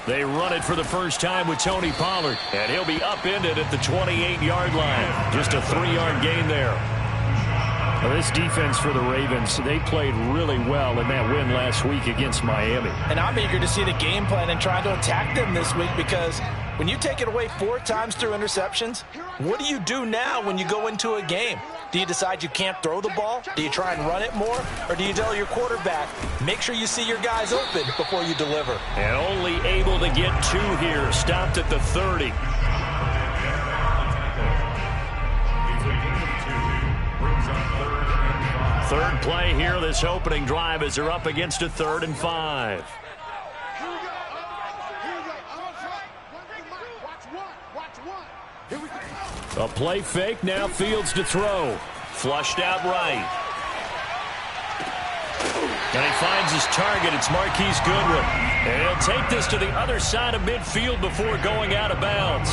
They run it for the first time with Tony Pollard, and he'll be upended at the 28-yard line. Just a 3-yard gain there. Well, this defense for the Ravens, they played really well in that win last week against Miami. And I'm eager to see the game plan and try to attack them this week, because when you take it away 4 times through interceptions, what do you do now when you go into a game? Do you decide you can't throw the ball? Do you try and run it more? Or do you tell your quarterback, make sure you see your guys open before you deliver? And only able to get 2 here, stopped at the 30. Third play here, this opening drive, as they're up against a 3rd and 5. A play fake, now Fields to throw. Flushed out right. And he finds his target. It's Marquise Goodwin. And he'll take this to the other side of midfield before going out of bounds.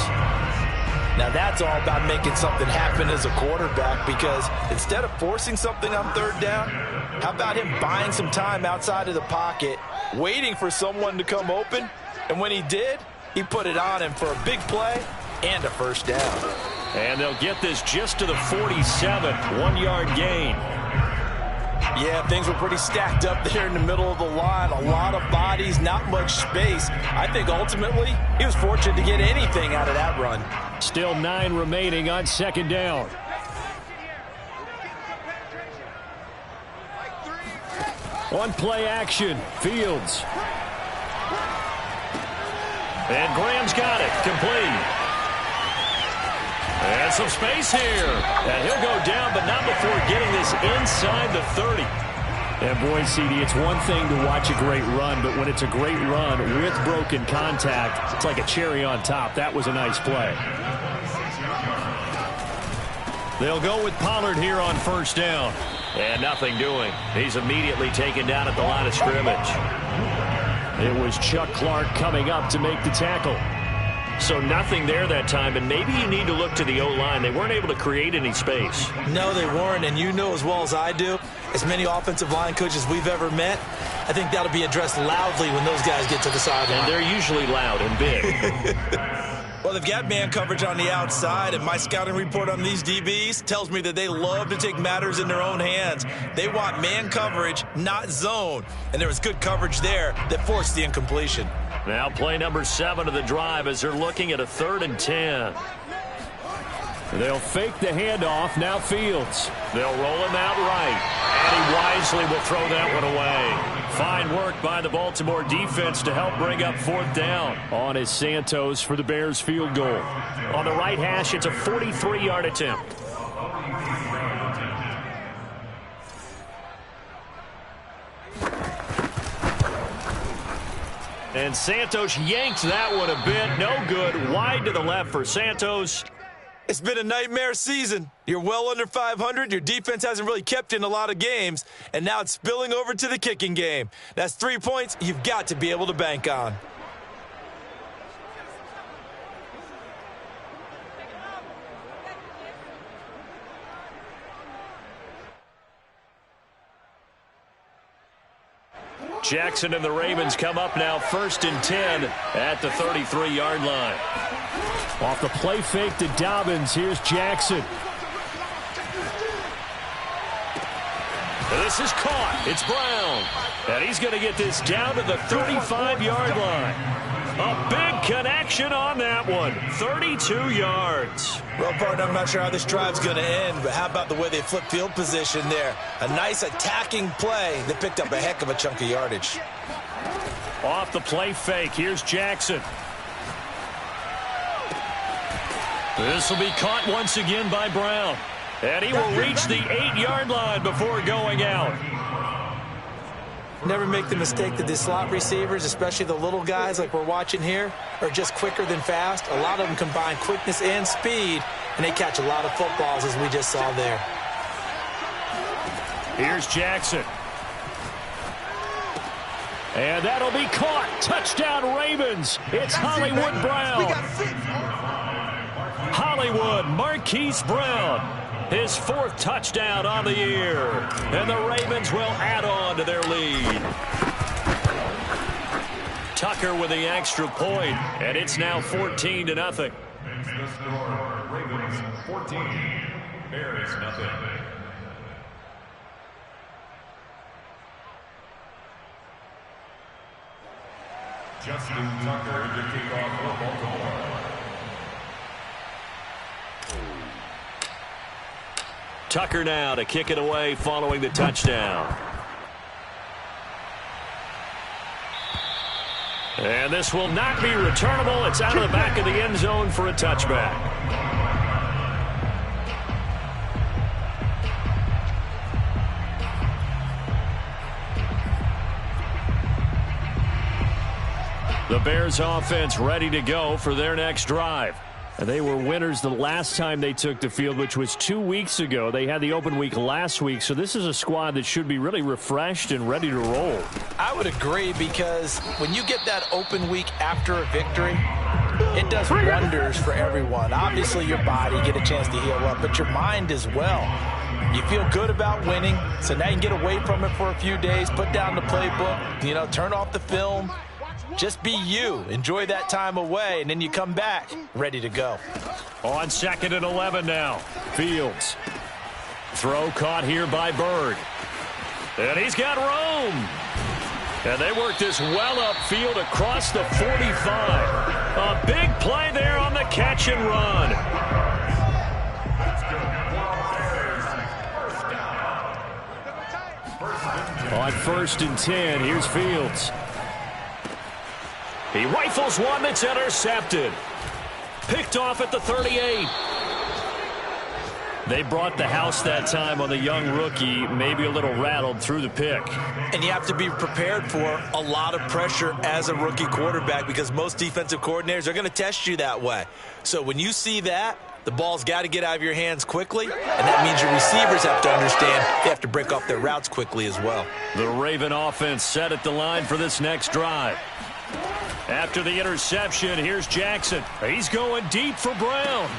Now that's all about making something happen as a quarterback, because instead of forcing something on 3rd down, how about him buying some time outside of the pocket, waiting for someone to come open, and when he did, he put it on him for a big play and a 1st down. And they'll get this just to the 47, 1-yard gain. Yeah, things were pretty stacked up there in the middle of the line. A lot of bodies, not much space. I think ultimately he was fortunate to get anything out of that run. Still 9 remaining on 2nd down. On play action, Fields. And Graham's got it, complete. And some space here. And he'll go down, but not before getting this inside the 30. And boy, CD, it's one thing to watch a great run, but when it's a great run with broken contact, it's like a cherry on top. That was a nice play. They'll go with Pollard here on 1st down. And nothing doing. He's immediately taken down at the line of scrimmage. It was Chuck Clark coming up to make the tackle. So nothing there that time, and maybe you need to look to the O-line. They weren't able to create any space. No, they weren't, and you know as well as I do, as many offensive line coaches we've ever met, I think that'll be addressed loudly when those guys get to the sideline. And they're usually loud and big. Well, they've got man coverage on the outside, and my scouting report on these DBs tells me that they love to take matters in their own hands. They want man coverage, not zone, and there was good coverage there that forced the incompletion. Now play number 7 of the drive as they're looking at a 3rd and 10. They'll fake the handoff. Now Fields. They'll roll him out right. And he wisely will throw that one away. Fine work by the Baltimore defense to help bring up 4th down. On is Santos for the Bears field goal. On the right hash, it's a 43-yard attempt. And Santos yanks that one a bit. No good. Wide to the left for Santos. It's been a nightmare season. You're well under 500. Your defense hasn't really kept in a lot of games. And now it's spilling over to the kicking game. That's 3 points you've got to be able to bank on. Jackson and the Ravens come up now 1st and 10 at the 33-yard line. Off the play fake to Dobbins. Here's Jackson. This is caught. It's Brown. And he's going to get this down to the 35-yard line. A big connection on that one. 32 yards. Well, partner, I'm not sure how this drive's going to end, but how about the way they flip field position there? A nice attacking play that picked up a heck of a chunk of yardage. Off the play fake, here's Jackson. This will be caught once again by Brown. And he will reach the 8-yard line before going out. Never make the mistake that the slot receivers, especially the little guys like we're watching here, are just quicker than fast. A lot of them combine quickness and speed, and they catch a lot of footballs, as we just saw there. Here's Jackson. And that'll be caught. Touchdown, Ravens. It's Hollywood Brown. Hollywood, Marquise Brown. His 4th touchdown on the year. And the Ravens will add on to their lead. Tucker with the extra point, and it's now 14-0. Makes the score Ravens 14, Bears nothing. Justin Tucker to kick off for Baltimore. Tucker now to kick it away following the touchdown. And this will not be returnable. It's out of the back of the end zone for a touchback. The Bears offense ready to go for their next drive. And they were winners the last time they took the field, which was 2 weeks ago. They had the open week last week, so this is a squad that should be really refreshed and ready to roll. I would agree, because when you get that open week after a victory, it does wonders for everyone. Obviously, your body get a chance to heal up, but your mind as well. You feel good about winning, so now you can get away from it for a few days, put down the playbook, turn off the film. Just be you. Enjoy that time away, and then you come back ready to go. On 2nd and 11 now. Fields. Throw caught here by Bird. And he's got room. And they work this well upfield across the 45. A big play there on the catch and run. On 1st and 10, here's Fields. He rifles one that's intercepted. Picked off at the 38. They brought the house that time on the young rookie, maybe a little rattled through the pick. And you have to be prepared for a lot of pressure as a rookie quarterback, because most defensive coordinators are going to test you that way. So when you see that, the ball's got to get out of your hands quickly, and that means your receivers have to understand they have to break off their routes quickly as well. The Raven offense set at the line for this next drive. After the interception, here's Jackson. He's going deep for Brown.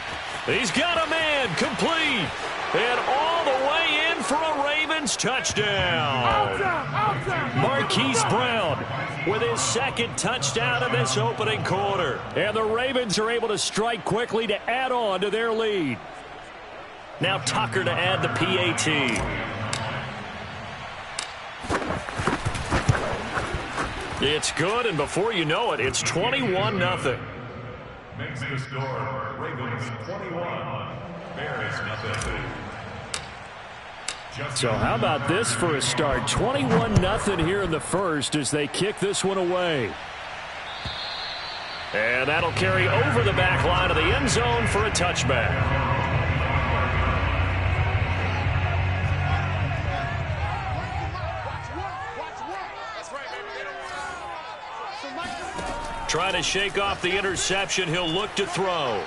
He's got a man, complete. And all the way in for a Ravens touchdown. Marquise Brown with his 2nd touchdown of this opening quarter. And the Ravens are able to strike quickly to add on to their lead. Now Tucker to add the PAT. It's good, and before you know it, it's 21-0. Makes the score Ravens 21, Bears nothing. So how about this for a start? 21-0 here in the first as they kick this one away. And that'll carry over the back line of the end zone for a touchback. Trying to shake off the interception. He'll look to throw.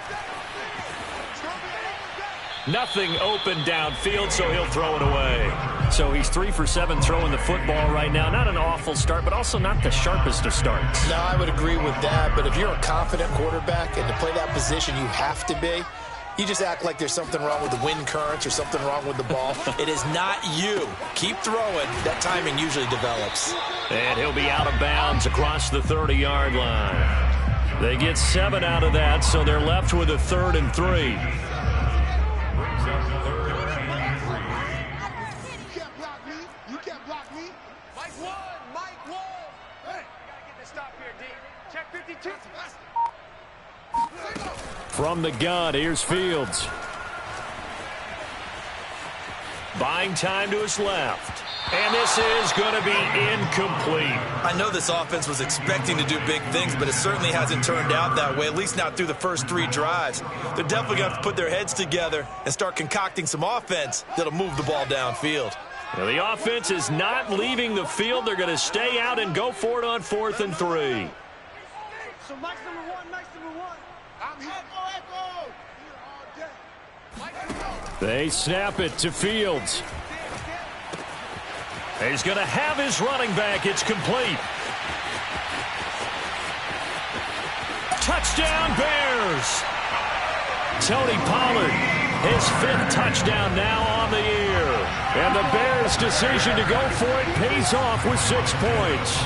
Nothing open downfield, so he'll throw it away. So he's 3 for 7 throwing the football right now. Not an awful start, but also not the sharpest of starts. No, I would agree with that. But if you're a confident quarterback and to play that position, you have to be. You just act like there's something wrong with the wind currents or something wrong with the ball. It is not you. Keep throwing. That timing usually develops. And he'll be out of bounds across the 30-yard line. They get 7 out of that, so they're left with a 3rd and 3. You can't block me. Mike 1, Mike 1. Hey, gotta get this stop here, D. Check 52. From the gun, here's Fields. Buying time to his left. And this is going to be incomplete. I know this offense was expecting to do big things, but it certainly hasn't turned out that way, at least not through the first 3 drives. They're definitely going to have to put their heads together and start concocting some offense that'll move the ball downfield. Now, the offense is not leaving the field. They're going to stay out and go for it on 4th and 3. So Mike's number 1, Mike's number 1. I'm here. Echo. Here all day. They snap it to Fields. He's going to have his running back. It's complete. Touchdown, Bears. Tony Pollard His 5th touchdown now on the year. And the Bears' decision to go for it pays off with 6 points.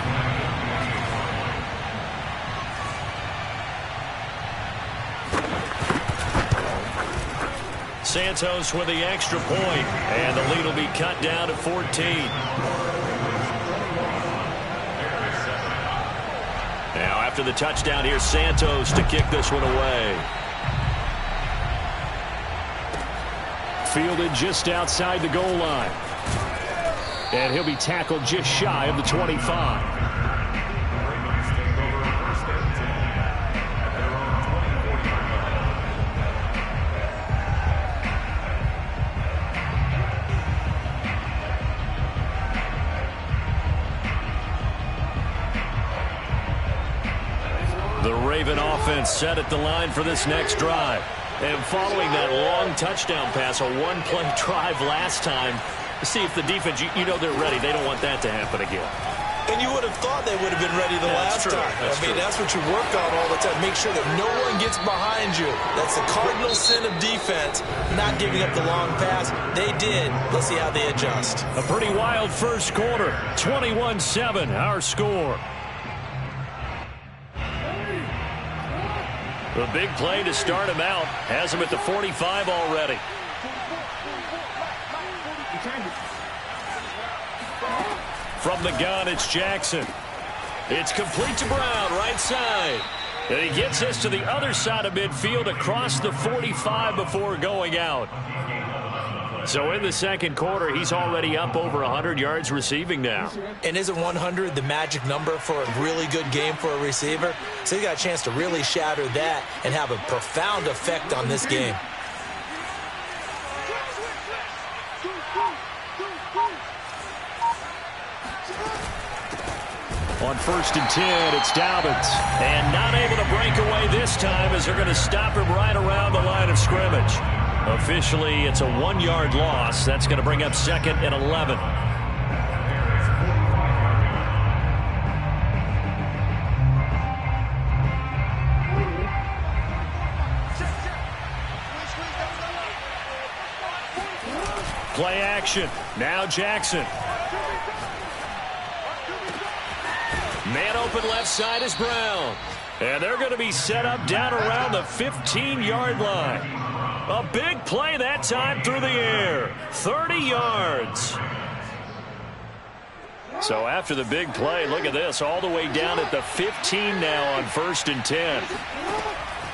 Santos with the extra point, and the lead will be cut down to 14. Now after the touchdown, here's Santos to kick this one away. Fielded just outside the goal line. And he'll be tackled just shy of the 25. The Raven offense set at the line for this next drive. And following that long touchdown pass, a one-play drive last time, see if the defense, you know they're ready. They don't want that to happen again. And you would have thought they would have been ready the last time. That's what you work on all the time. Make sure that no one gets behind you. That's the cardinal sin of defense, not giving up the long pass. They did. Let's see how they adjust. A pretty wild first quarter. 21-7, our score. The big play to start him out has him at the 45 already. From the gun, it's Jackson. It's complete to Brown, right side. And he gets us to the other side of midfield across the 45 before going out. So in the second quarter, he's already up over 100 yards receiving now. And isn't 100 the magic number for a really good game for a receiver? So he got a chance to really shatter that and have a profound effect on this game. On 1st and 10, it's Dobbins. And not able to break away this time as they're going to stop him right around the line of scrimmage. Officially, it's a 1-yard loss. That's going to bring up 2nd and 11. Play action. Now Jackson. Man open left side is Brown. And they're going to be set up down around the 15-yard line. A big play that time through the air. 30 yards. So after the big play, look at this. All the way down at the 15 now on 1st and 10.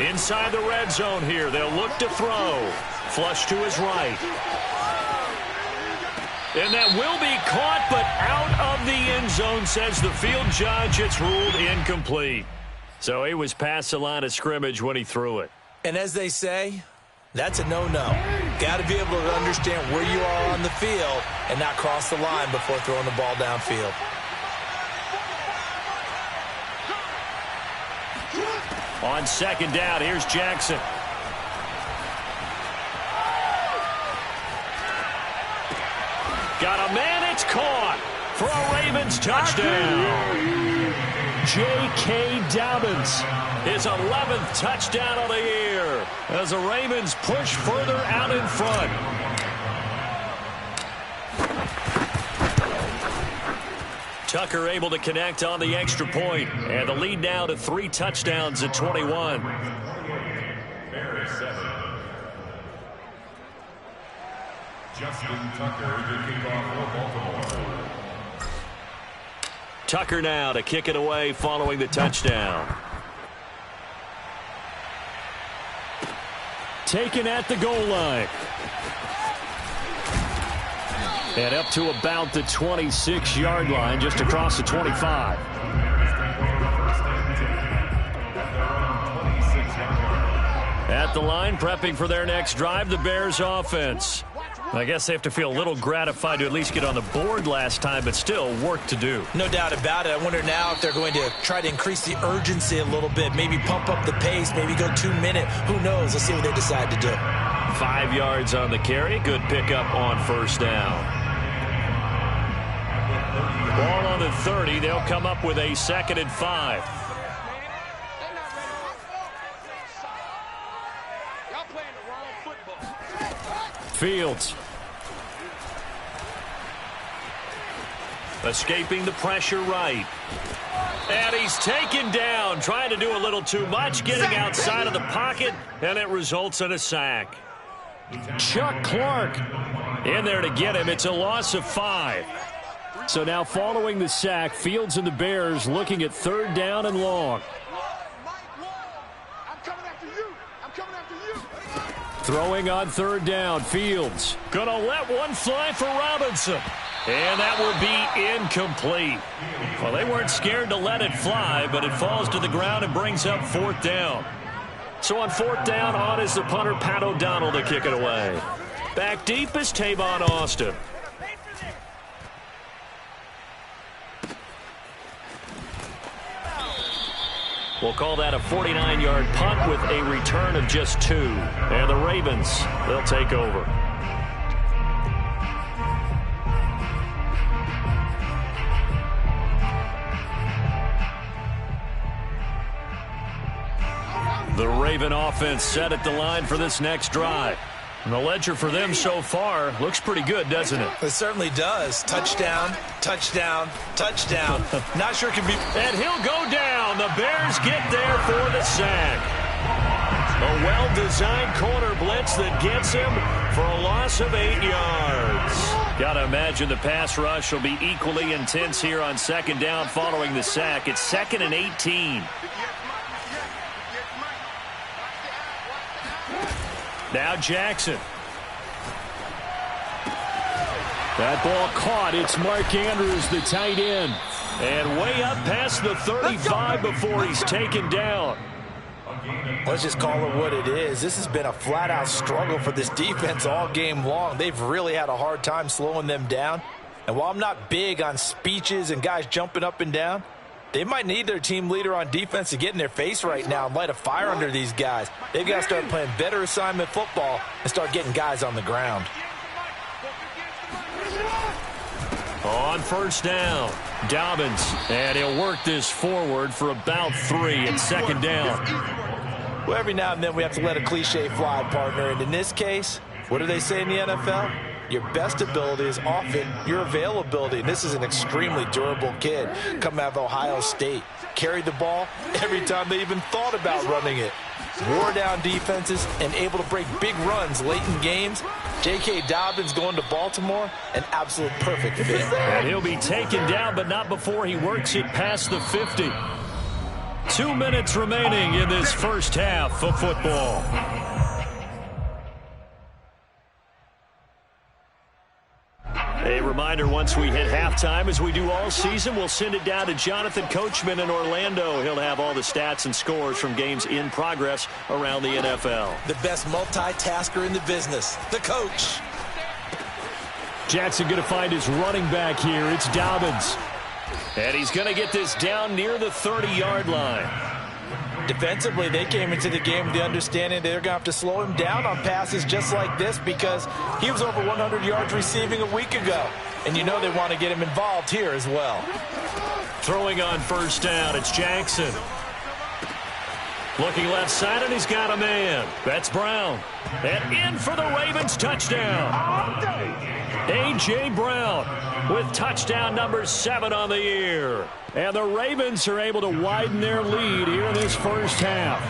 Inside the red zone here. They'll look to throw. Flush to his right. And that will be caught, but out of the end zone, says the field judge. It's ruled incomplete. So he was past the line of scrimmage when he threw it. And as they say, that's a no-no. Got to be able to understand where you are on the field and not cross the line before throwing the ball downfield. On 2nd down, here's Jackson. Got a man, it's caught for a Ravens touchdown. J.K. Dobbins, his 11th touchdown of the year as the Ravens push further out in front. Tucker able to connect on the extra point, and the lead now to 3 touchdowns at 21. Justin Tucker to kick off for Baltimore. Tucker now to kick it away following the touchdown. Taken at the goal line. And up to about the 26-yard line, just across the 25. At the line, prepping for their next drive, the Bears offense. I guess they have to feel a little gratified to at least get on the board last time, but still work to do. No doubt about it. I wonder now if they're going to try to increase the urgency a little bit, maybe pump up the pace, maybe go 2-minute. Who knows? Let's see what they decide to do. 5 yards on the carry. Good pickup on 1st down. Ball on the 30. They'll come up with a 2nd and 5. Y'all playing the wrong football. Fields. Escaping the pressure right. And he's taken down, trying to do a little too much, getting outside of the pocket, and it results in a sack. Chuck Clark in there to get him. It's a loss of 5. So now following the sack, Fields and the Bears looking at 3rd down and long. Throwing on 3rd down, Fields. Gonna let one fly for Robinson. And that will be incomplete. Well, they weren't scared to let it fly, but it falls to the ground and brings up 4th down. So on 4th down, on is the punter, Pat O'Donnell, to kick it away. Back deep is Tavon Austin. We'll call that a 49-yard punt with a return of just 2. And the Ravens, they'll take over. The Raven offense set at the line for this next drive. And the ledger for them so far looks pretty good, doesn't it? It certainly does. Touchdown, touchdown, touchdown. Not sure it can be. And he'll go down. The Bears get there for the sack. A well-designed corner blitz that gets him for a loss of 8 yards. Got to imagine the pass rush will be equally intense here on 2nd down following the sack. It's 2nd and 18. Now Jackson. That ball caught. It's Mark Andrews, the tight end. And way up past the 35 before he's taken down. Let's just call it what it is. This has been a flat-out struggle for this defense all game long. They've really had a hard time slowing them down. And while I'm not big on speeches and guys jumping up and down, they might need their team leader on defense to get in their face right now and light a fire under these guys. They've got to start playing better assignment football and start getting guys on the ground. On 1st down, Dobbins, and he'll work this forward for about 3 at 2nd down. Well, every now and then we have to let a cliche fly, partner. And in this case, what do they say in the NFL? Your best ability is often your availability. And this is an extremely durable kid coming out of Ohio State. Carried the ball every time they even thought about running it. Wore down defenses and able to break big runs late in games. J.K. Dobbins going to Baltimore, an absolute perfect fit. And he'll be taken down, but not before he works it past the 50. 2 minutes remaining in this first half of football. A reminder, once we hit halftime, as we do all season, we'll send it down to Jonathan Coachman in Orlando. He'll have all the stats and scores from games in progress around the NFL. The best multitasker in the business, the coach. Jackson going to find his running back here. It's Dobbins. And he's going to get this down near the 30-yard line. Defensively, they came into the game with the understanding they're going to have to slow him down on passes just like this because he was over 100 yards receiving a week ago. And you know they want to get him involved here as well. Throwing on 1st down, it's Jackson. Looking left side, and he's got a man. That's Brown. And in for the Ravens touchdown. A.J. Brown with touchdown number 7 on the year. And the Ravens are able to widen their lead here in this first half.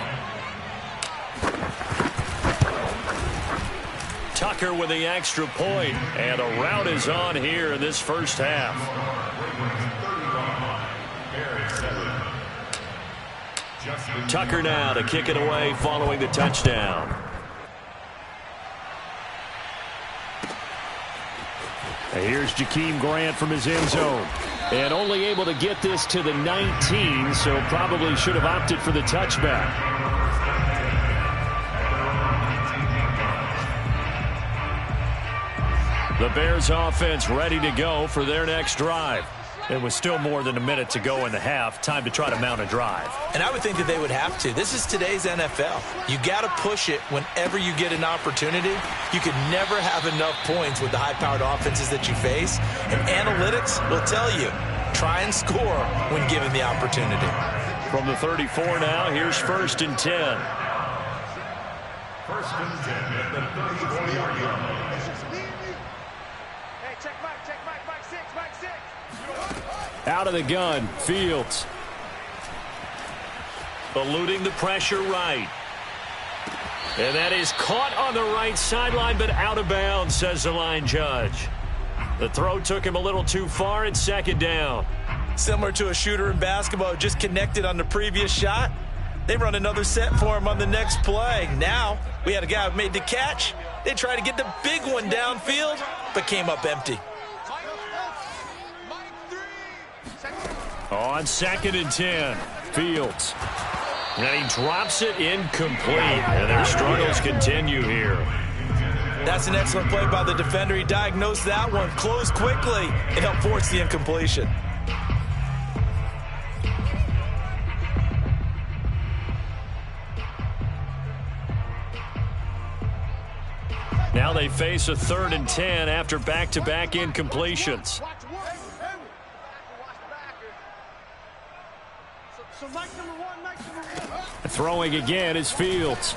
Tucker with the extra point, and a rout is on here in this first half. Tucker now to kick it away following the touchdown. Here's Jakeem Grant from his end zone. And only able to get this to the 19, so probably should have opted for the touchback. The Bears offense ready to go for their next drive. It was still more than a minute to go in the half. Time to try to mount a drive. And I would think that they would have to. This is today's NFL. You got to push it whenever you get an opportunity. You can never have enough points with the high-powered offenses that you face. And analytics will tell you, try and score when given the opportunity. From the 34 now, here's 1st and 10. 1st and 10 at the 34-yard line. Mike 6. Out of the gun, Fields. Eluding the pressure right. And that is caught on the right sideline, but out of bounds, says the line judge. The throw took him a little too far, and second down. Similar to a shooter in basketball, just connected on the previous shot. They run another set for him on the next play. Now, we had a guy who made the catch. They tried to get the big one downfield, but came up empty. On 2nd and 10, Fields. And he drops it incomplete. And their struggles continue here. That's an excellent play by the defender. He diagnosed that one, closed quickly, and helped force the incompletion. Now they face a 3rd and 10 after back-to-back incompletions. Throwing again is Fields.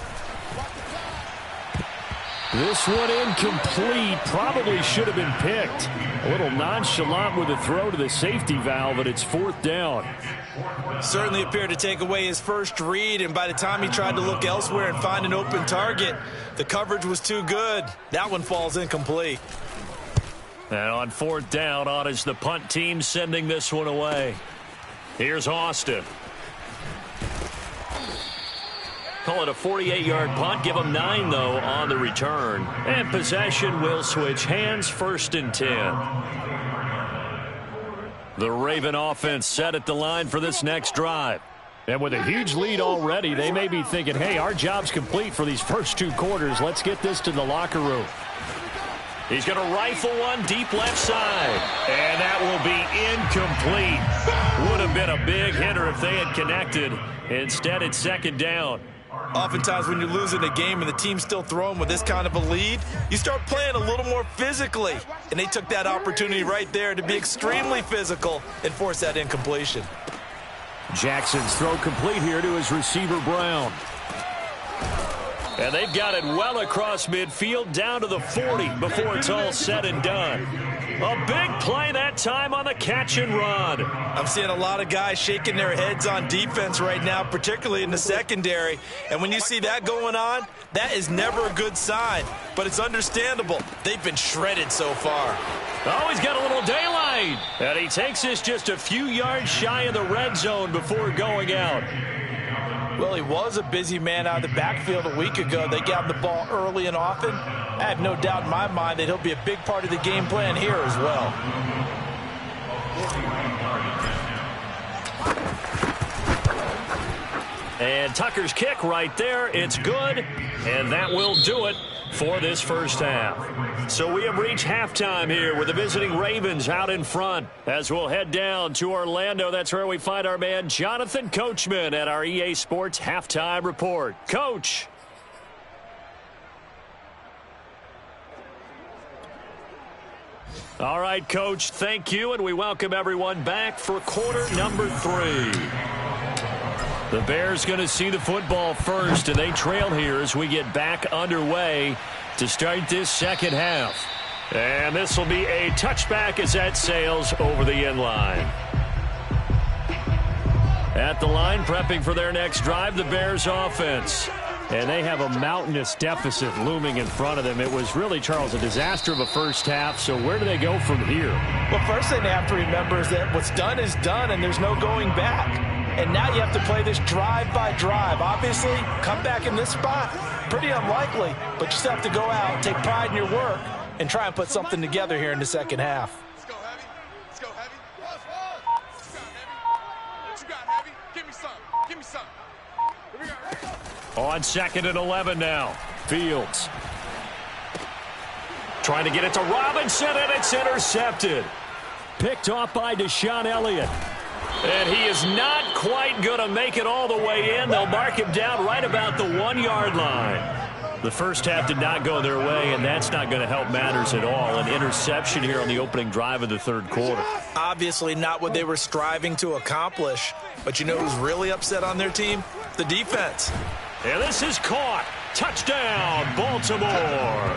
This one incomplete. Probably should have been picked. A little nonchalant with the throw to the safety valve, but it's 4th down. Certainly appeared to take away his first read, and by the time he tried to look elsewhere and find an open target, the coverage was too good. That one falls incomplete. And on 4th down, on is the punt team sending this one away. Here's Austin. Call it a 48-yard punt. Give them 9, though, on the return. And possession will switch hands, 1st and 10. The Raven offense set at the line for this next drive. And with a huge lead already, they may be thinking, hey, our job's complete for these first 2 quarters. Let's get this to the locker room. He's going to rifle one deep left side. And that will be incomplete. Would have been a big hitter if they had connected. Instead, it's 2nd down. Oftentimes when you're losing a game and the team's still throwing with this kind of a lead, you start playing a little more physically. And they took that opportunity right there to be extremely physical and force that incompletion. Jackson's throw complete here to his receiver, Brown. And they've got it well across midfield down to the 40 before it's all said and done. A big play that time on the catch and run. I'm seeing a lot of guys shaking their heads on defense right now, particularly in the secondary. And when you see that going on, that is never a good sign. But it's understandable. They've been shredded so far. Oh, he's got a little daylight. And he takes this just a few yards shy of the red zone before going out. Well, he was a busy man out of the backfield a week ago. They got him the ball early and often. I have no doubt in my mind that he'll be a big part of the game plan here as well. And Tucker's kick right there. It's good. And that will do it for this first half. So we have reached halftime here with the visiting Ravens out in front. As we'll head down to Orlando, that's where we find our man Jonathan Coachman at our EA Sports Halftime Report. Coach. All right, Coach, thank you, and we welcome everyone back for quarter number 3. The Bears going to see the football first, and they trail here as we get back underway to start this second half. And this will be a touchback as that sails over the end line. At the line, prepping for their next drive, the Bears offense. And they have a mountainous deficit looming in front of them. It was really, Charles, a disaster of a first half. So where do they go from here? Well, first thing they have to remember is that what's done is done, and there's no going back. And now you have to play this drive by drive. Obviously, come back in this spot, pretty unlikely. But you still have to go out, take pride in your work, and try and put something together here in the second half. Let's go, Heavy. Let's go, Heavy. What you got, Heavy? Give me some. Give me some. Here we go. On 2nd and 11 now. Fields. Trying to get it to Robinson, and it's intercepted. Picked off by Deshaun Elliott. And he is not quite going to make it all the way in. They'll mark him down right about the 1-yard line. The first half did not go their way, and that's not going to help matters at all. An interception here on the opening drive of the third quarter. Obviously not what they were striving to accomplish. But you know who's really upset on their team? The defense. And this is caught. Touchdown, Baltimore.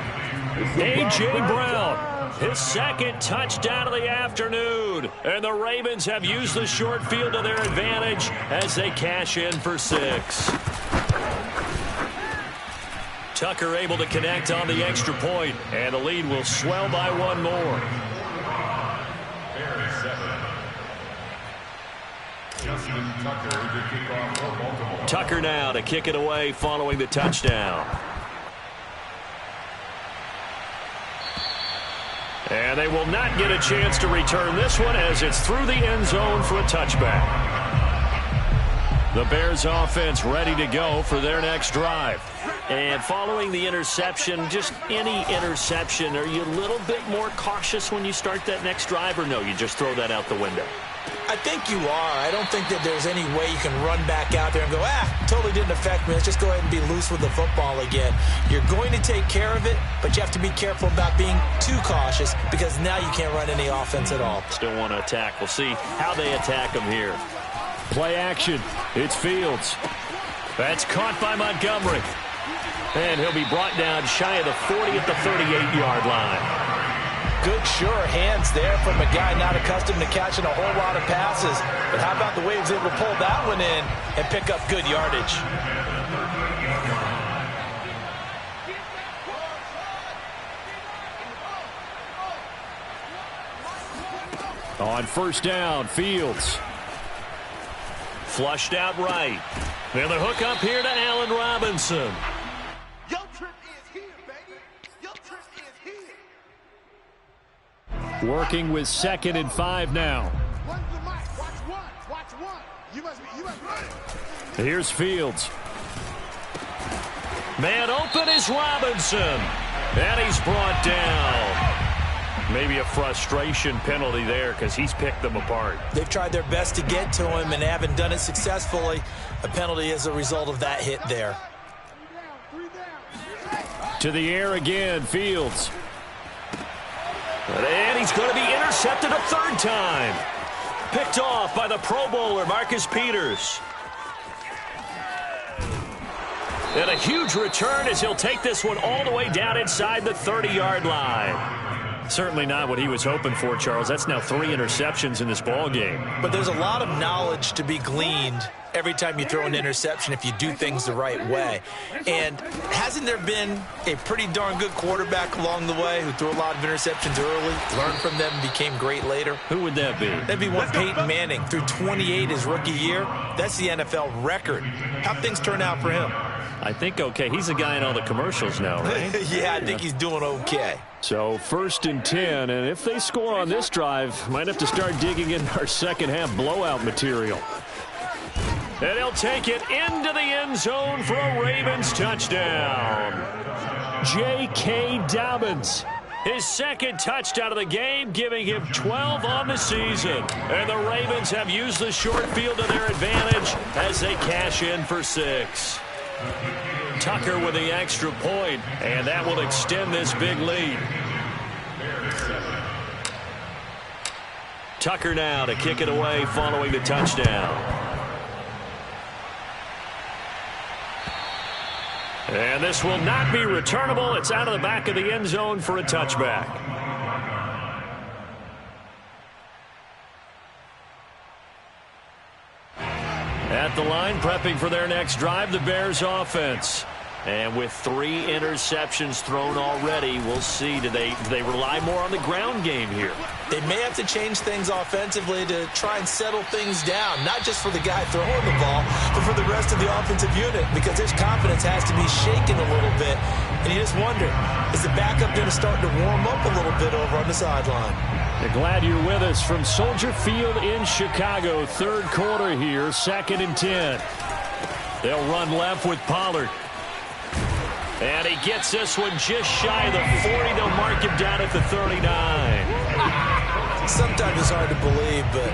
A.J. Brown. his second touchdown of the afternoon. And the Ravens have used the short field to their advantage as they cash in for 6. Tucker able to connect on the extra point, and the lead will swell by 1 more. Tucker now to kick it away following the touchdown. And they will not get a chance to return this one as it's through the end zone for a touchback. The Bears offense ready to go for their next drive. And following the interception, just any interception, are you a little bit more cautious when you start that next drive, or no, you just throw that out the window? I think you are. I don't think that there's any way you can run back out there and go, totally didn't affect me. Let's just go ahead and be loose with the football again. You're going to take care of it, but you have to be careful about being too cautious because now you can't run any offense at all. Still want to attack. We'll see how they attack them here. Play action. It's Fields. That's caught by Montgomery. And he'll be brought down shy of the 40 at the 38-yard line. Good, sure hands there from a guy not accustomed to catching a whole lot of passes. But how about the way he was able to pull that one in and pick up good yardage? On first down, Fields. Flushed out right. And the hook up here to Allen Robinson. Your trip is here, baby. Your trip is here. Working with 2nd and 5 now. Run the mic. Watch one. Watch one. You must run it. Here's Fields. Man open is Robinson. And he's brought down. Maybe a frustration penalty there because he's picked them apart. They've tried their best to get to him and haven't done it successfully. A penalty as a result of that hit there. To the air again, Fields. And he's going to be intercepted a 3rd time. Picked off by the Pro Bowler, Marcus Peters. And a huge return as he'll take this one all the way down inside the 30-yard line. Certainly not what he was hoping for, Charles. That's now 3 interceptions in this ball game. But there's a lot of knowledge to be gleaned every time you throw an interception if you do things the right way. And hasn't there been a pretty darn good quarterback along the way who threw a lot of interceptions early, learned from them, became great later? Who would that be? That'd be one Peyton Manning. Threw 28 his rookie year. That's the NFL record. How'd things turn out for him? I think okay. He's a guy in all the commercials now, right? Yeah, I think he's doing okay. So 1st and 10, and if they score on this drive, might have to start digging in our second half blowout material. And he'll take it into the end zone for a Ravens touchdown. J.K. Dobbins, his 2nd touchdown of the game, giving him 12 on the season. And the Ravens have used the short field to their advantage as they cash in for 6. Tucker with the extra point, and that will extend this big lead. Tucker now to kick it away following the touchdown. And this will not be returnable. It's out of the back of the end zone for a touchback. At the line, prepping for their next drive, the Bears offense. And with 3 interceptions thrown already, we'll see. Do they rely more on the ground game here? They may have to change things offensively to try and settle things down, not just for the guy throwing the ball, but for the rest of the offensive unit, because his confidence has to be shaken a little bit. And you just wonder, is the backup going to start to warm up a little bit over on the sideline? Glad you're with us from Soldier Field in Chicago. 3rd quarter here, 2nd and 10. They'll run left with Pollard. And he gets this one just shy of the 40. They'll mark him down at the 39. Sometimes it's hard to believe, but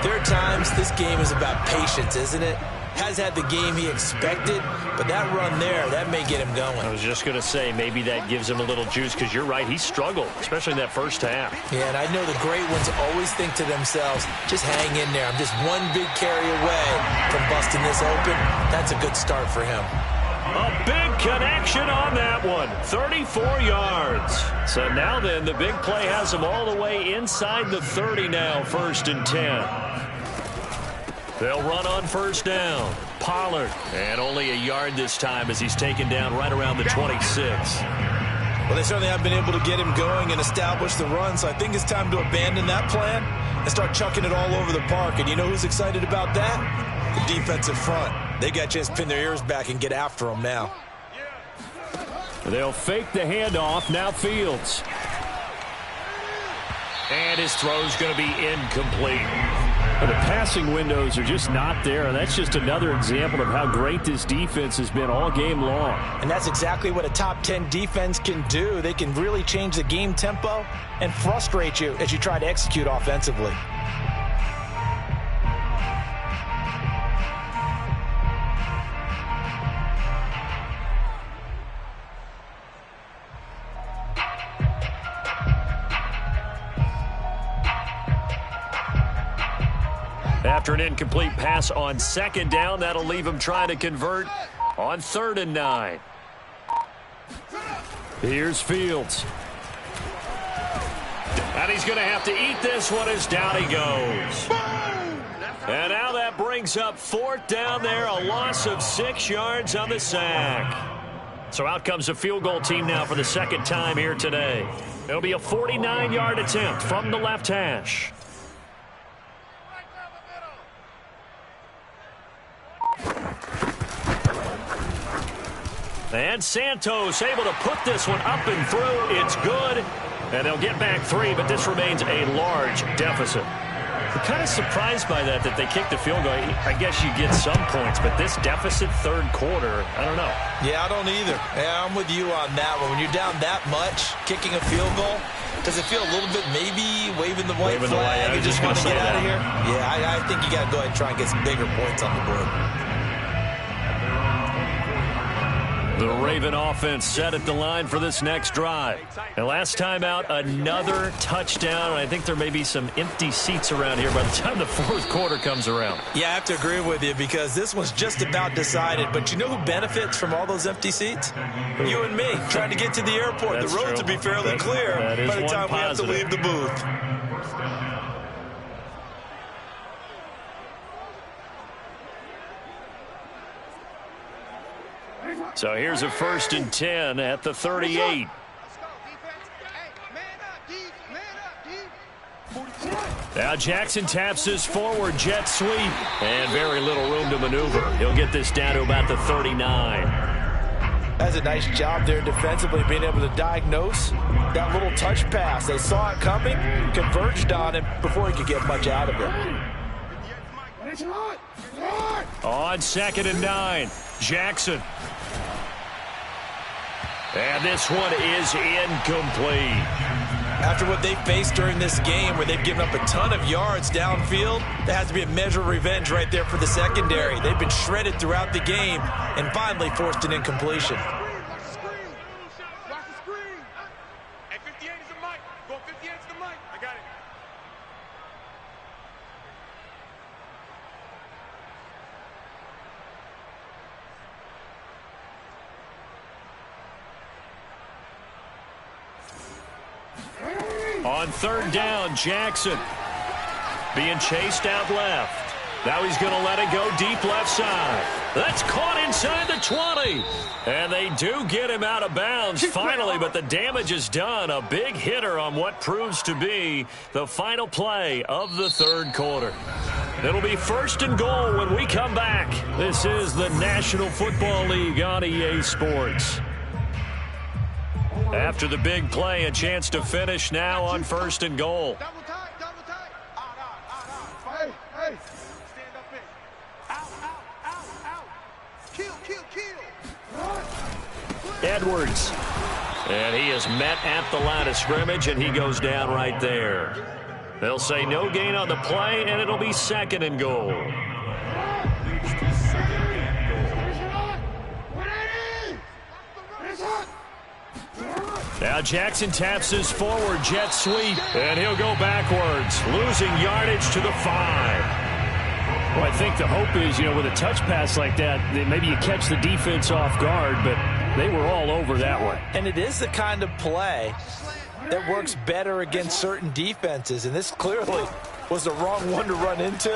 there are times this game is about patience, isn't it? Has had the game he expected, but that run there, that may get him going. I was just going to say, maybe that gives him a little juice, because you're right, he struggled, especially in that first half. Yeah, and I know the great ones always think to themselves, just hang in there. I'm just one big carry away from busting this open. That's a good start for him. A big connection on that one. 34 yards. So now then, the big play has them all the way inside the 30 now, 1st and 10. They'll run on 1st down. Pollard. And only a yard this time as he's taken down right around the 26. Well, they certainly have been able to get him going and establish the run, so I think it's time to abandon that plan and start chucking it all over the park. And you know who's excited about that? The defensive front. They got a chance to pin their ears back and get after him now. They'll fake the handoff. Now Fields. And his throw's going to be incomplete. The passing windows are just not there, and that's just another example of how great this defense has been all game long. And that's exactly what a top 10 defense can do. They can really change the game tempo and frustrate you as you try to execute offensively. After an incomplete pass on 2nd down, that'll leave him trying to convert on 3rd and 9. Here's Fields. And he's going to have to eat this one as down he goes. And now that brings up 4th down there, a loss of 6 yards on the sack. So out comes a field goal team now for the 2nd time here today. It'll be a 49-yard attempt from the left hash. And Santos able to put this one up and through. It's good. And they'll get back 3, but this remains a large deficit. I'm kind of surprised by that they kicked the field goal. I guess you get some points, but this deficit 3rd quarter, I don't know. Yeah, I don't either. Yeah, I'm with you on that one. When you're down that much, kicking a field goal, does it feel a little bit maybe waving the white flag and just want to get out of here? Yeah, I think you got to go ahead and try and get some bigger points on the board. The Raven offense set at the line for this next drive. And last time out, another touchdown. I think there may be some empty seats around here by the time the 4th quarter comes around. Yeah, I have to agree with you because this one's just about decided. But you know who benefits from all those empty seats? You and me, trying to get to the airport. That's the roads will be fairly clear by the time we have to leave the booth. So here's a 1st and 10 at the 38. Let's go, defense. Hey, man up, D. Man up, D. Now Jackson taps his forward jet sweep. And very little room to maneuver. He'll get this down to about the 39. That's a nice job there defensively, being able to diagnose that little touch pass. They saw it coming, converged on him before he could get much out of it. On 2nd and 9, Jackson. And this one is incomplete. After what they faced during this game where they've given up a ton of yards downfield, there has to be a measure of revenge right there for the secondary. They've been shredded throughout the game and finally forced an incompletion. Watch the screen. Watch the screen. Hey, 58 is the mic. Go 58 is the mic. I got it. On 3rd down, Jackson being chased out left. Now he's going to let it go deep left side. That's caught inside the 20. And they do get him out of bounds finally, but the damage is done. A big hitter on what proves to be the final play of the 3rd quarter. It'll be 1st and goal when we come back. This is the National Football League on EA Sports. After the big play, a chance to finish now on 1st and goal. Double tight, double tight. Out. Hey, hey. Stand up in. Out. Kill. Edwards. And he is met at the line of scrimmage, and he goes down right there. They'll say no gain on the play, and it'll be 2nd and goal. Now Jackson taps his forward jet sweep, and he'll go backwards, losing yardage to the 5. Well, I think the hope is, with a touch pass like that, maybe you catch the defense off guard, but they were all over that one. And it is the kind of play that works better against certain defenses, and this clearly was the wrong one to run into.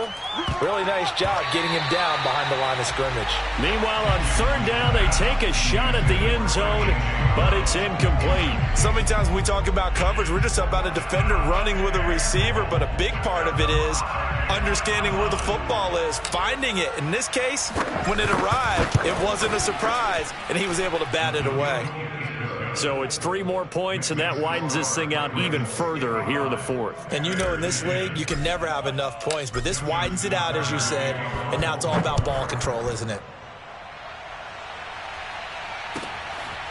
Really nice job getting him down behind the line of scrimmage. Meanwhile, on third down, they take a shot at the end zone, but it's incomplete. So many times when we talk about coverage, we're just about a defender running with a receiver, but a big part of it is understanding where the football is, finding it. In this case, when it arrived, it wasn't a surprise, and he was able to bat it away. So it's 3 more points, and that widens this thing out even further here in the fourth. And in this league, you can never have enough points, but this widens it out, as you said, and now it's all about ball control, isn't it?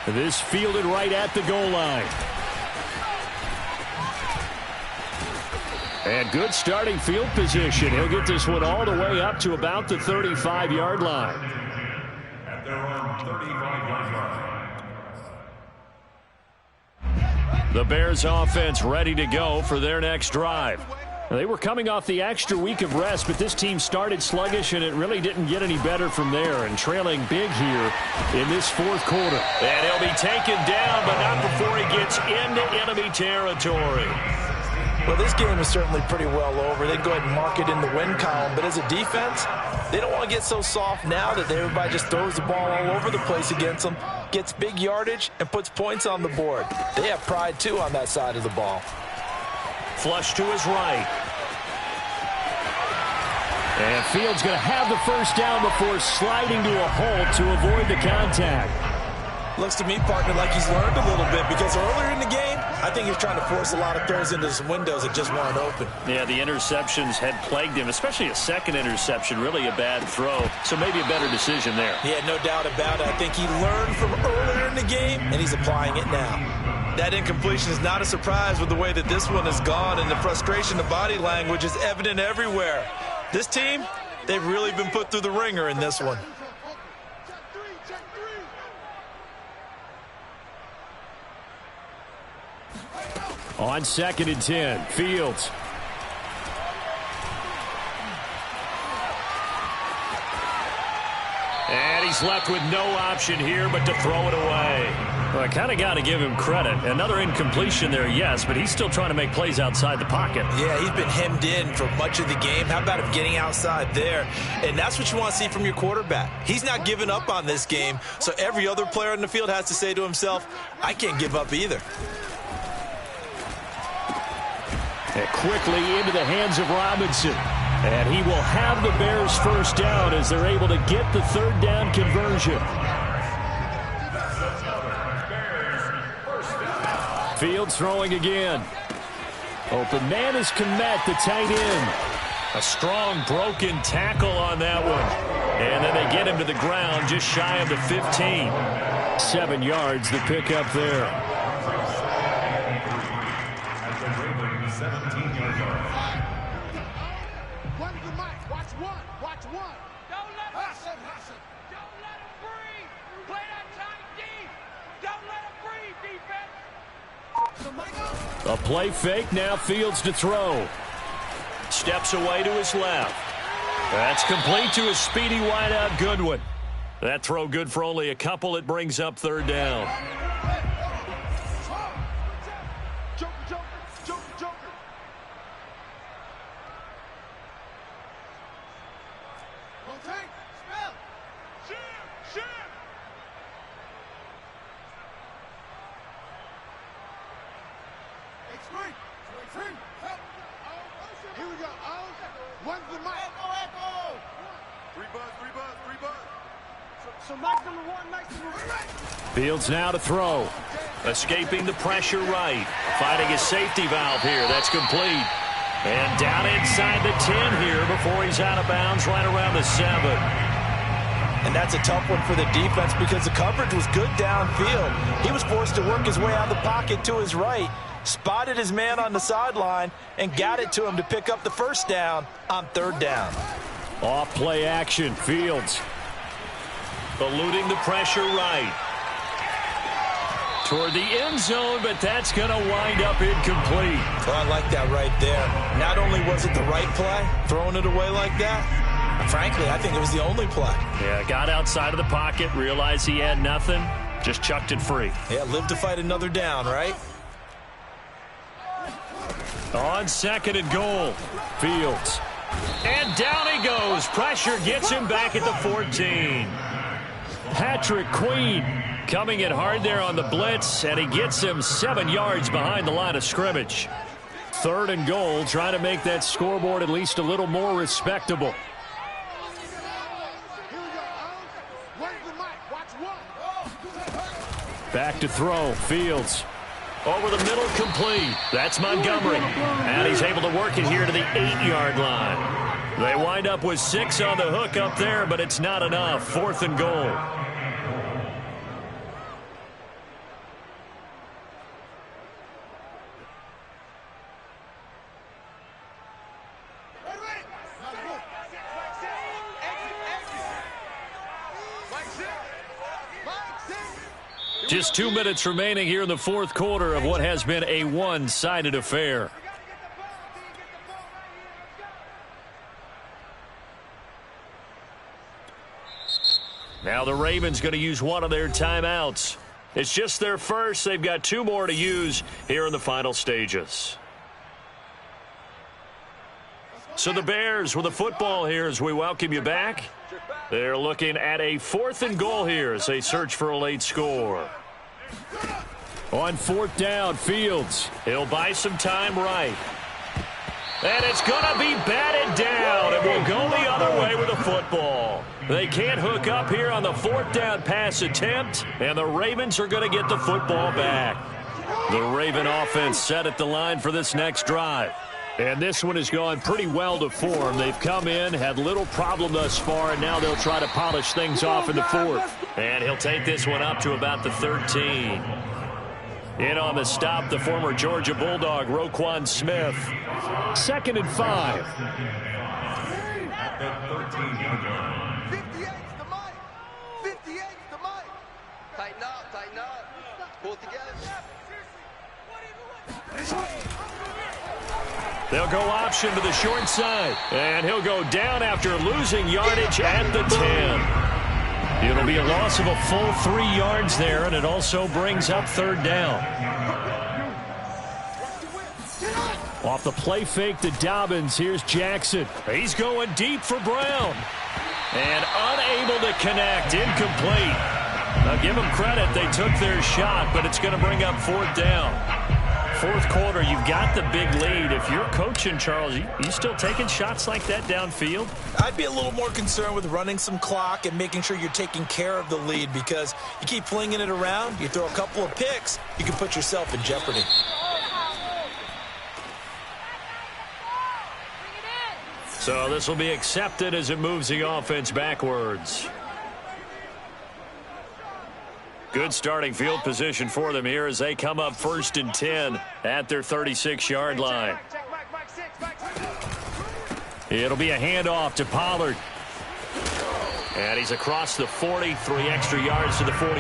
This fielded right at the goal line. And good starting field position. He'll get this one all the way up to about the 35-yard line. At their own 35-yard line. The Bears offense ready to go for their next drive. They were coming off the extra week of rest, but this team started sluggish, and it really didn't get any better from there, and trailing big here in this fourth quarter. And he'll be taken down, but not before he gets into enemy territory. Well, this game is certainly pretty well over. They can go ahead and mark it in the win column, but as a defense, they don't want to get so soft now that everybody just throws the ball all over the place against them, gets big yardage, and puts points on the board. They have pride, too, on that side of the ball. Flush to his right. And Fields going to have the first down before sliding to a halt to avoid the contact. Looks to me, partner, like he's learned a little bit, because earlier in the game, I think he was trying to force a lot of throws into some windows that just weren't open. Yeah, the interceptions had plagued him, especially a second interception, really a bad throw. So maybe a better decision there. Yeah, no doubt about it. I think he learned from earlier in the game, and he's applying it now. That incompletion is not a surprise with the way that this one has gone, and the frustration, the body language is evident everywhere. This team, they've really been put through the ringer in this one. On 2nd and 10, Fields. And he's left with no option here but to throw it away. Well, I kind of got to give him credit. Another incompletion there, yes, but he's still trying to make plays outside the pocket. Yeah, he's been hemmed in for much of the game. How about him getting outside there? And that's what you want to see from your quarterback. He's not giving up on this game, so every other player in the field has to say to himself, I can't give up either. And quickly into the hands of Robinson. And he will have the Bears first down as they're able to get the third down conversion. Fields throwing again. Open man is Kmet, the tight end. A strong broken tackle on that one. And then they get him to the ground just shy of the 15. 7 yards the pickup there. 17-yard line. One to the mic. Watch one. Watch one. Don't let him breathe. Play that tight deep. Don't let him breathe, defense. A play fake, now Fields to throw. Steps away to his left. That's complete to his speedy wideout Goodwin. That throw good for only a couple. It brings up third down. Here we go. One to the mic. Three buzz. So Mike's number one, Mike's number one. Fields now to throw. Escaping the pressure right. Finding a safety valve here. That's complete. And down inside the 10 here before he's out of bounds right around the 7. And that's a tough one for the defense because the coverage was good downfield. He was forced to work his way out of the pocket to his right, spotted his man on the sideline, and got it to him to pick up the first down on third down. Off play action. Fields eluding the pressure right. Toward the end zone, but that's going to wind up incomplete. Well, I like that right there. Not only was it the right play, throwing it away like that, Frankly, I think it was the only play. Yeah, got outside of the pocket, realized he had nothing, just chucked it free. Yeah, live to fight another down, right? On 2nd and goal, Fields. And down he goes. Pressure gets him back at the 14. Patrick Queen coming in hard there on the blitz, and he gets him 7 yards behind the line of scrimmage. 3rd and goal, trying to make that scoreboard at least a little more respectable. Back to throw, Fields. Over the middle, complete. That's Montgomery. And he's able to work it here to the 8-yard line. They wind up with 6 on the hook up there, but it's not enough. 4th and goal. Just 2 minutes remaining here in the 4th quarter of what has been a one-sided affair. Now the Ravens going to use one of their timeouts. It's just their first. They've got 2 more to use here in the final stages. So the Bears with the football here as we welcome you back. They're looking at a 4th and goal here as they search for a late score. On 4th down, Fields. He'll buy some time right. And it's going to be batted down, and we'll go the other way with the football. They can't hook up here on the 4th down pass attempt, and the Ravens are going to get the football back. The Raven offense set at the line for this next drive. And this one has gone pretty well to form. They've come in, had little problem thus far, and now they'll try to polish things off in the 4th. And he'll take this one up to about the 13. In on the stop, the former Georgia Bulldog, Roquan Smith. 2nd and 5. At the 13-yard line. 58's the mic. 58's the mic. Tighten up, tighten up. Pull it together. They'll go option to the short side, and he'll go down after losing yardage at the 10. It'll be a loss of a full 3 yards there, and it also brings up 3rd down. Off the play fake to Dobbins, here's Jackson. He's going deep for Brown. And unable to connect, incomplete. Now give them credit, they took their shot, but it's going to bring up 4th down. 4th quarter, you've got the big lead. If you're coaching, Charles, you still taking shots like that downfield? I'd be a little more concerned with running some clock and making sure you're taking care of the lead, because you keep flinging it around, you throw a couple of picks, you can put yourself in jeopardy. So this will be accepted as it moves the offense backwards. Good starting field position for them here as they come up 1st and 10 at their 36-yard line. It'll be a handoff to Pollard. And he's across the 40, 3 extra yards to the 43.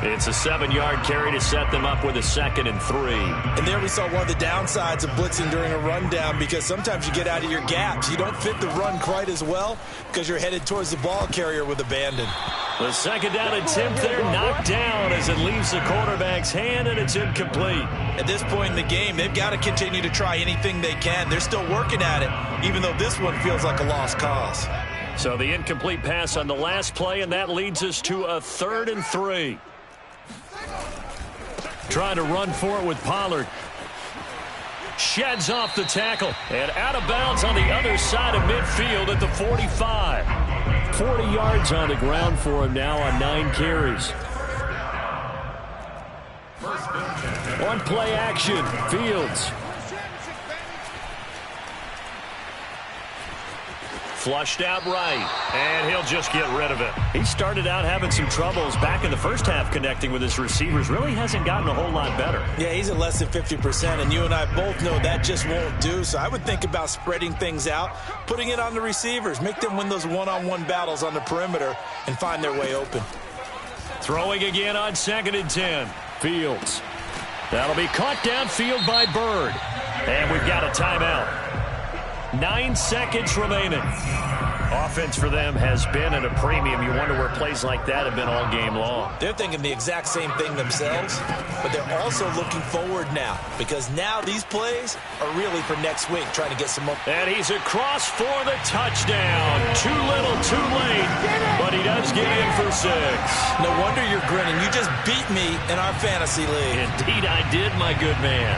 It's a 7-yard carry to set them up with a 2nd and 3. And there we saw one of the downsides of blitzing during a rundown, because sometimes you get out of your gaps. You don't fit the run quite as well because you're headed towards the ball carrier with abandon. The 2nd down attempt there knocked down as it leaves the quarterback's hand, and it's incomplete. At this point in the game, they've got to continue to try anything they can. They're still working at it, even though this one feels like a lost cause. So the incomplete pass on the last play, and that leads us to a 3rd and 3. Trying to run for it with Pollard. Sheds off the tackle. And out of bounds on the other side of midfield at the 45. 40 yards on the ground for him now on 9 carries. On play action, Fields. Flushed out right, and he'll just get rid of it. He started out having some troubles back in the first half connecting with his receivers. Really hasn't gotten a whole lot better. Yeah, he's at less than 50%, and you and I both know that just won't do. So I would think about spreading things out, putting it on the receivers, make them win those one-on-one battles on the perimeter, and find their way open. Throwing again on 2nd and 10. Fields. That'll be caught downfield by Bird. And we've got a timeout. 9 seconds remaining. Offense for them has been at a premium. You wonder where plays like that have been all game long. They're thinking the exact same thing themselves, but they're also looking forward now because now these plays are really for next week, trying to get some more. And he's across for the touchdown. Too little, too late, but he does get in for 6. No wonder you're grinning. You just beat me in our fantasy league. Indeed I did, my good man.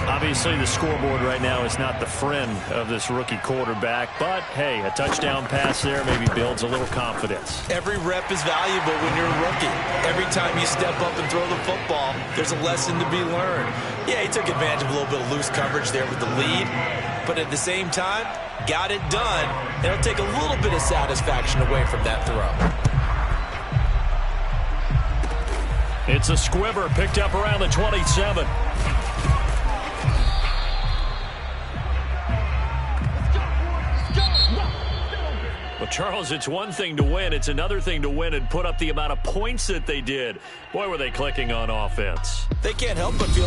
Obviously, the scoreboard right now is not the friend of this rookie quarterback, but, hey, a touchdown pass there maybe builds a little confidence. Every rep is valuable when you're a rookie. Every time you step up and throw the football, there's a lesson to be learned. Yeah, he took advantage of a little bit of loose coverage there with the lead, but at the same time, got it done. It'll take a little bit of satisfaction away from that throw. It's a squibber picked up around the 27. Well, Charles, it's one thing to win. It's another thing to win and put up the amount of points that they did. Boy, were they clicking on offense. They can't help but feel